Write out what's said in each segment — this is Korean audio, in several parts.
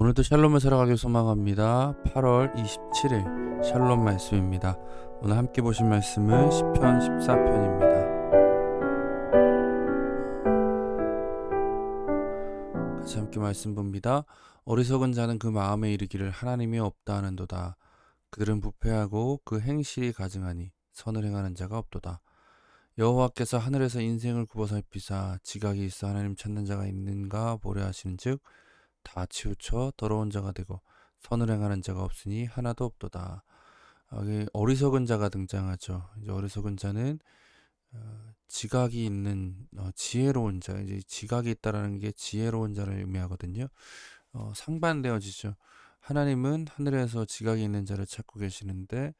오늘도 샬롬을 살아가길 소망합니다. 8월 27일 샬롬 말씀입니다. 오늘 함께 보실 말씀은 시편 14편입니다. 같이 함께 말씀 봅니다. 어리석은 자는 그 마음에 이르기를 하나님이 없다 하는도다. 그들은 부패하고 그 행실이 가증하니 선을 행하는 자가 없도다. 여호와께서 하늘에서 인생을 굽어 살피사 지각이 있어 하나님 찾는 자가 있는가 보려 하시는즉 다 치우쳐 더러운 자가 되고 선을 행하는 자가 없으니 하나도 없도다. 여기 어리석은 자가 등장하죠. 이제 어리석은 자는 지각이 있는 지혜로운 자. 이제 지각이 있다라는 게 지혜로운 자를 의미하거든요. 상반되어지죠. 하나님은 하늘에서 지각이 있는 자를 찾고 계시는데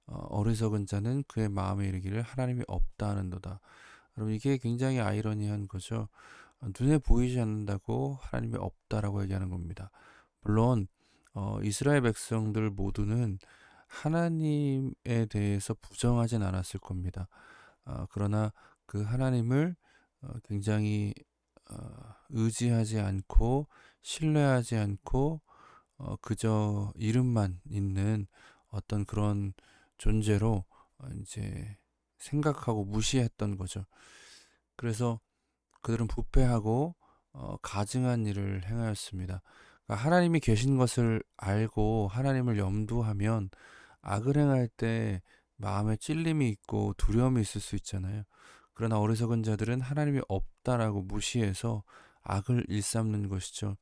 어리석은 자는 그의 마음에 이르기를 하나님이 없다 하는도다. 여러분 이게 굉장히 아이러니한 거죠. 눈에 보이지 않는다고 하나님이 없다라고 얘기하는 겁니다. 물론 이스라엘 백성들 모두는 하나님에 대해서 부정하진 않았을 겁니다. 그러나 그 하나님을 굉장히 의지하지 않고 신뢰하지 않고 그저 이름만 있는 어떤 그런 존재로 이제 생각하고 무시했던 거죠. 그래서 그들은 부패하고 가증한 일을 행하였습니다. 그러니까 하나님이 계신 것을 알고 하나님을 염두하면 악을 행할 때 마음에 찔림이 있고 두려움이 있을 수 있잖아요. 그러나 어리석은 자들은 하나님이 없다라고 무시해서 악을 일삼는 것이죠.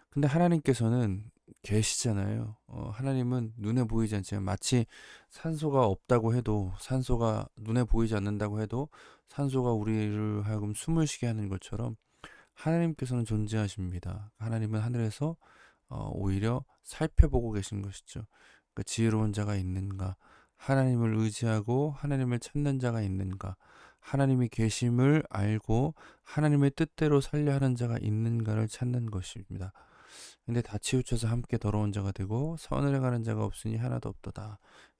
근데 하나님께서는 계시잖아요. 하나님은 눈에 보이지 않지만 마치 산소가 없다고 해도 산소가 눈에 보이지 않는다고 해도 산소가 우리를 하여금 숨을 쉬게 하는 것처럼 하나님께서는 존재하십니다. 하나님은 하늘에서 오히려 살펴보고 계신 것이죠. 그러니까 지혜로운 자가 있는가? 하나님을 의지하고 하나님을 찾는 자가 있는가? 하나님이 계심을 알고 하나님의 뜻대로 살려 하는 자가 있는가를 찾는 것입니다. 근데 다 치우쳐서 함께 더러운 자가 되고 선을 행하는 자가 없으니 하나도 없도다.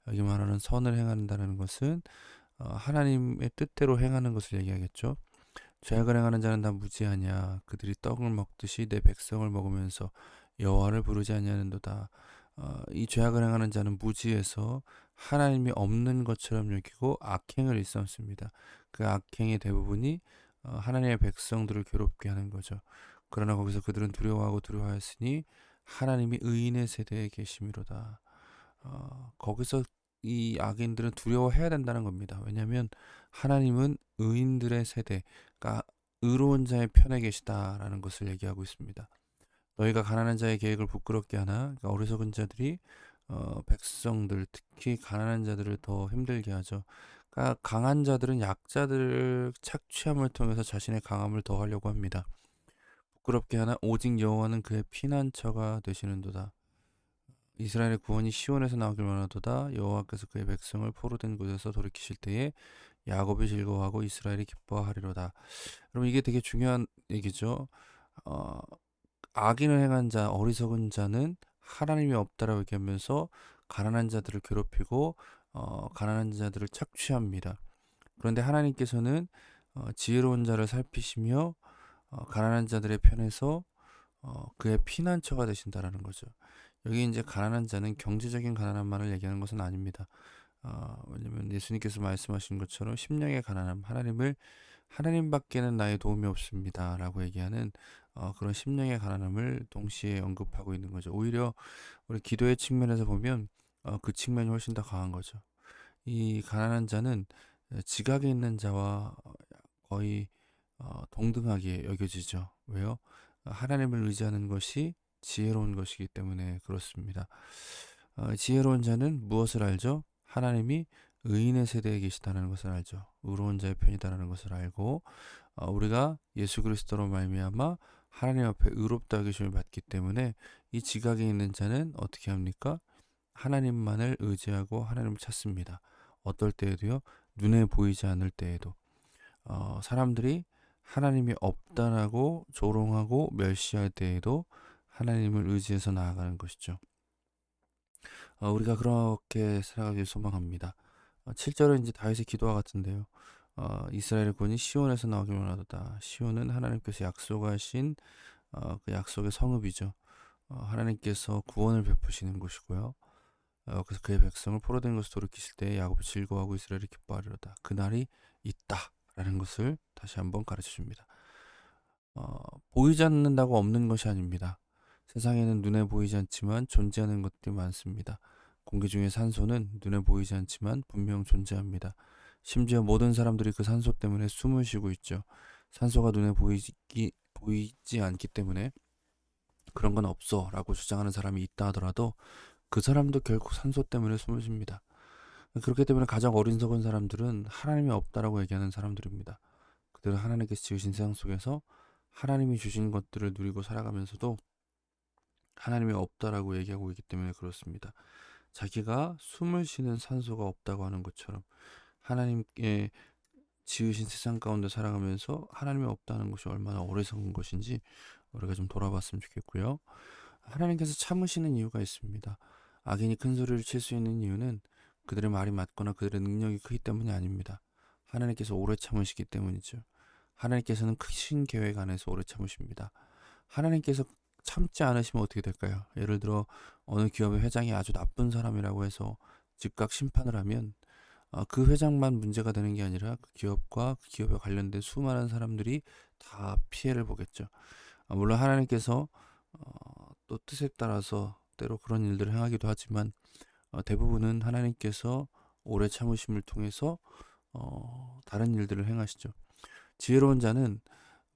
여기 말하는 선을 행한다는 것은 하나님의 뜻대로 행하는 것을 얘기하겠죠. 죄악을 행하는 자는 다 무지하냐. 그들이 떡을 먹듯이 내 백성을 먹으면서 여호와를 부르지 아니하는도다. 이 죄악을 행하는 자는 무지해서 하나님이 없는 것처럼 여기고 악행을 일삼습니다. 그 악행의 대부분이 하나님의 백성들을 괴롭게 하는 거죠. 그러나 거기서 그들은 두려워하고 두려워하였으니 하나님이 의인의 세대에 계심이로다. 거기서 이 악인들은 두려워해야 된다는 겁니다. 왜냐하면 하나님은 의인들의 세대, 그러니까 의로운 자의 편에 계시다라는 것을 얘기하고 있습니다. 너희가 가난한 자의 계획을 부끄럽게 하나? 그러니까 어리석은 자들이 백성들, 특히 가난한 자들을 더 힘들게 하죠. 그러니까 강한 자들은 약자들을 착취함을 통해서 자신의 강함을 더하려고 합니다. 부끄럽게 하나 오직 여호와는 그의 피난처가 되시는도다. 이스라엘의 구원이 시온에서 나오길 원하도다. 여호와께서 그의 백성을 포로된 곳에서 돌이키실 때에 야곱이 즐거워하고 이스라엘이 기뻐하리로다. 여러분 이게 되게 중요한 얘기죠. 어, 악인을 행한 자, 어리석은 자는 하나님이 없다라고 얘기하면서 가난한 자들을 괴롭히고 가난한 자들을 착취합니다. 그런데 하나님께서는 지혜로운 자를 살피시며 가난한 자들의 편에서 그의 피난처가 되신다라는 거죠. 여기 이제 가난한 자는 경제적인 가난함만을 얘기하는 것은 아닙니다. 왜냐면 예수님께서 말씀하신 것처럼 심령의 가난함, 하나님밖에는 나의 도움이 없습니다라고 얘기하는 그런 심령의 가난함을 동시에 언급하고 있는 거죠. 오히려 우리 기도의 측면에서 보면 그 측면이 훨씬 더 강한 거죠. 이 가난한 자는 지각에 있는 자와 거의 동등하게 여겨지죠. 왜요? 하나님을 의지하는 것이 지혜로운 것이기 때문에 그렇습니다. 지혜로운 자는 무엇을 알죠? 하나님이 의인의 세대에 계시다는 것을 알죠. 의로운 자의 편이다라는 것을 알고 우리가 예수 그리스도로 말미암아 하나님 앞에 의롭다 여기심을 받기 때문에 이 지각에 있는 자는 어떻게 합니까? 하나님만을 의지하고 하나님을 찾습니다. 어떨 때에도요. 눈에 보이지 않을 때에도 사람들이 하나님이 없다라고 조롱하고 멸시할 때에도 하나님을 의지해서 나아가는 것이죠. 우리가 그렇게 살아가길 소망합니다. 7절은 이제 다윗의 기도와 같은데요. 이스라엘의 군이 시온에서 나오길 원하도다. 시온은 하나님께서 약속하신 그 약속의 성읍이죠. 하나님께서 구원을 베푸시는 곳이고요. 그래서 그의 백성을 포로된 것을 돌이키실 때 야곱이 즐거워하고 이스라엘이 기뻐하리로다. 그날이 있다라는 것을 다시 한번 가르쳐 줍니다. 보이지 않는다고 없는 것이 아닙니다. 세상에는 눈에 보이지 않지만 존재하는 것들이 많습니다. 공기 중에 산소는 눈에 보이지 않지만 분명 존재합니다. 심지어 모든 사람들이 그 산소 때문에 숨을 쉬고 있죠. 산소가 눈에 보이지 않기 때문에 그런 건 없어 라고 주장하는 사람이 있다 하더라도 그 사람도 결국 산소 때문에 숨을 쉽니다. 그렇기 때문에 가장 어리석은 사람들은 하나님이 없다라고 얘기하는 사람들입니다. 그들은 하나님께서 지으신 세상 속에서 하나님이 주신 것들을 누리고 살아가면서도 하나님이 없다라고 얘기하고 있기 때문에 그렇습니다. 자기가 숨을 쉬는 산소가 없다고 하는 것처럼 하나님께 지으신 세상 가운데 살아가면서 하나님이 없다는 것이 얼마나 어리석은 것인지 우리가 좀 돌아봤으면 좋겠고요. 하나님께서 참으시는 이유가 있습니다. 악인이 큰 소리를 칠 수 있는 이유는 그들의 말이 맞거나 그들의 능력이 크기 때문이 아닙니다. 하나님께서 오래 참으시기 때문이죠. 하나님께서는 크신 계획 안에서 오래 참으십니다. 하나님께서 참지 않으시면 어떻게 될까요? 예를 들어 어느 기업의 회장이 아주 나쁜 사람이라고 해서 즉각 심판을 하면 그 회장만 문제가 되는 게 아니라 그 기업과 그 기업에 관련된 수많은 사람들이 다 피해를 보겠죠. 물론 하나님께서 또 뜻에 따라서 때로 그런 일들을 행하기도 하지만 대부분은 하나님께서 오래 참으심을 통해서 다른 일들을 행하시죠. 지혜로운 자는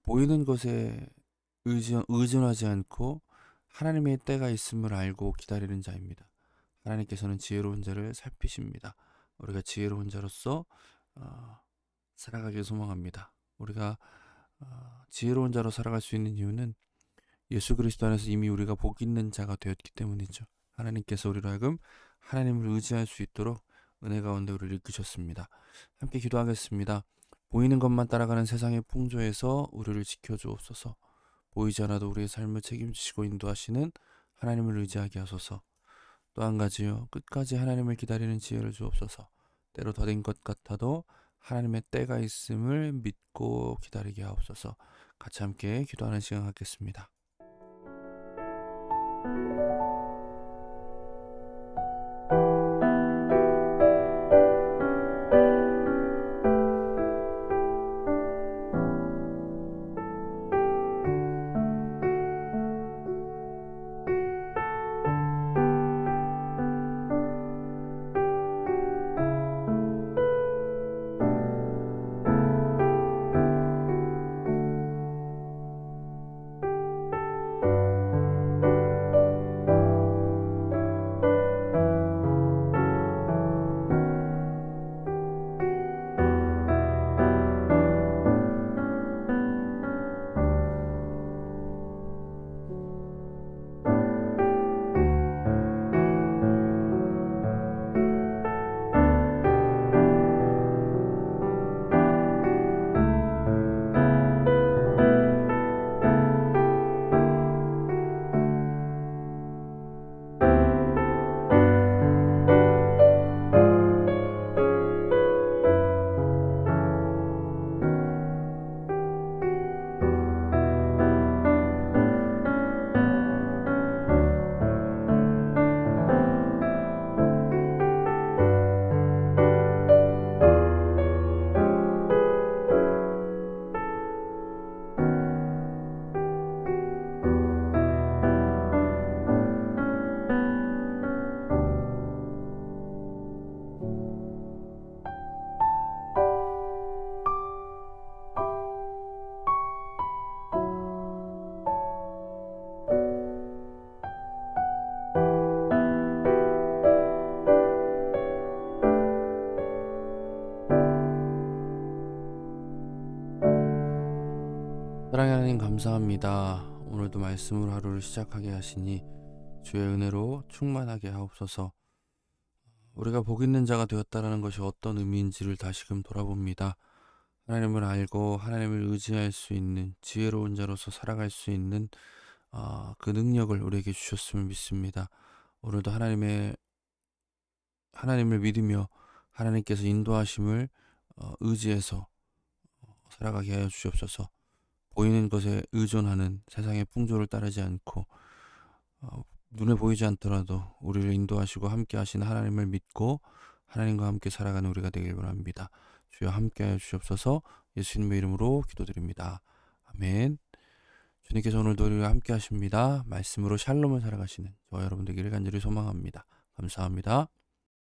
보이는 것에 의존하지 않고 하나님의 때가 있음을 알고 기다리는 자입니다. 하나님께서는 지혜로운 자를 살피십니다. 우리가 지혜로운 자로서 살아가길 소망합니다. 우리가 지혜로운 자로 살아갈 수 있는 이유는 예수 그리스도 안에서 이미 우리가 복 있는 자가 되었기 때문이죠. 하나님께서 우리로 하여금 하나님을 의지할 수 있도록 은혜 가운데 우리를 이끄셨습니다. 함께 기도하겠습니다. 보이는 것만 따라가는 세상의 풍조에서 우리를 지켜주옵소서. 보이지 않아도 우리의 삶을 책임지시고 인도하시는 하나님을 의지하게 하소서. 또 한 가지요. 끝까지 하나님을 기다리는 지혜를 주옵소서. 때로 더딘 것 같아도 하나님의 때가 있음을 믿고 기다리게 하옵소서. 같이 함께 기도하는 시간 갖겠습니다. 사랑하는 하나님 감사합니다. 오늘도 말씀으로 하루를 시작하게 하시니 주의 은혜로 충만하게 하옵소서. 우리가 복 있는 자가 되었다라는 것이 어떤 의미인지를 다시금 돌아봅니다. 하나님을 알고 하나님을 의지할 수 있는 지혜로운 자로서 살아갈 수 있는 그 능력을 우리에게 주셨음을 믿습니다. 오늘도 하나님을 믿으며 하나님께서 인도하심을 의지해서 살아가게 하여 주시옵소서. 보이는 것에 의존하는 세상의 풍조를 따르지 않고 눈에 보이지 않더라도 우리를 인도하시고 함께 하시는 하나님을 믿고 하나님과 함께 살아가는 우리가 되길 원합니다. 주여 함께하여 주시옵소서. 예수님의 이름으로 기도드립니다. 아멘. 주님께서 오늘도 우리와 함께 하십니다. 말씀으로 샬롬을 살아가시는 저와 여러분 되기를 간절히 소망합니다. 감사합니다.